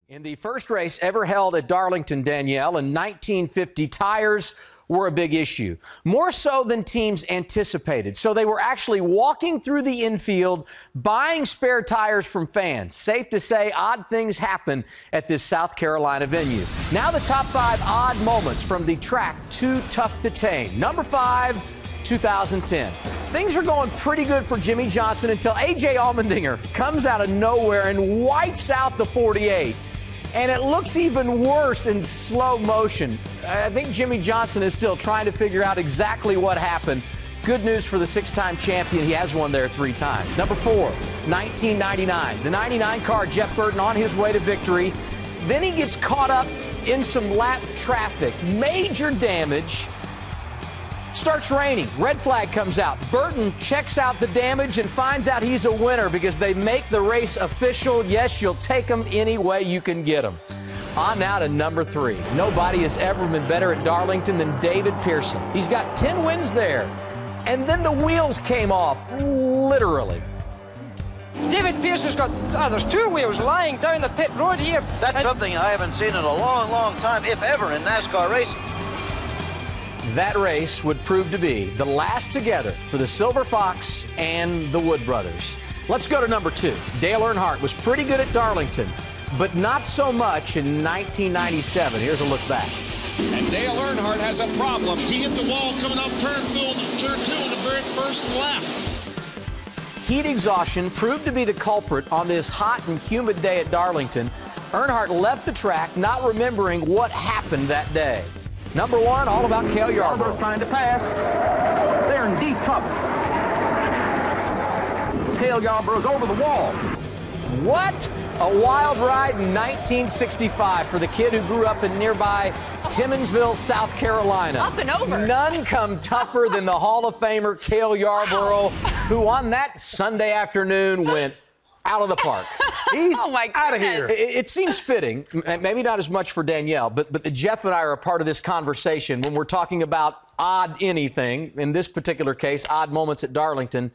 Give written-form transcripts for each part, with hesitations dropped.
In the first race ever held at Darlington, Danielle, in 1950, tires were a big issue, more so than teams anticipated. So they were actually walking through the infield, buying spare tires from fans. Safe to say, odd things happen at this South Carolina venue. Now the top 5 odd moments from the track Too Tough to Tame. Number 5, 2010. Things are going pretty good for Jimmie Johnson until AJ Allmendinger comes out of nowhere and wipes out the 48. And it looks even worse in slow motion. I think Jimmie Johnson is still trying to figure out exactly what happened. Good news for the 6-time champion. He has won there 3 times. Number 4, 1999. The 99 car, Jeff Burton, on his way to victory. Then he gets caught up in some lap traffic. Major damage. Starts raining. Red flag comes out. Burton checks out the damage and finds out he's a winner because they make the race official. Yes, you'll take them any way you can get them. On now to number 3. Nobody has ever been better at Darlington than David Pearson. He's got 10 wins there. And then the wheels came off, literally. David Pearson's got, there's 2 wheels lying down the pit road here. That's something I haven't seen in a long, long time, if ever, in NASCAR racing. That race would prove to be the last together for the Silver Fox and the Wood brothers. Let's go to number 2. Dale Earnhardt was pretty good at Darlington, but not so much in 1997. Here's a look back. And Dale Earnhardt has a problem. He hit the wall coming off turn 2 on the very first lap. Heat exhaustion proved to be the culprit on this hot and humid day at Darlington. Earnhardt left the track not remembering what happened that day. Number 1, all about Cale Yarborough. Trying to pass. They're in deep trouble. Cale Yarborough's over the wall. What? A wild ride in 1965 for the kid who grew up in nearby Timminsville, South Carolina. Up and over. None come tougher than the Hall of Famer Cale Yarborough, who on that Sunday afternoon went out of the park. He's out of here. It seems fitting, maybe not as much for Danielle, but Jeff and I are a part of this conversation when we're talking about odd anything. In this particular case, odd moments at Darlington.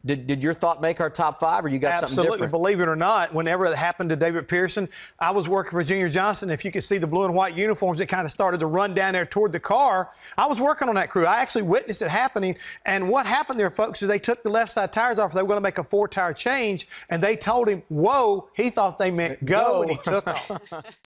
Did your thought make our top 5, or you got something different? Absolutely. Believe it or not, whenever it happened to David Pearson, I was working for Jimmie Johnson. If you could see the blue and white uniforms that kind of started to run down there toward the car, I was working on that crew. I actually witnessed it happening. And what happened there, folks, is they took the left side tires off. They were going to make a 4-tire change, and they told him, whoa. He thought they meant go, and he took off.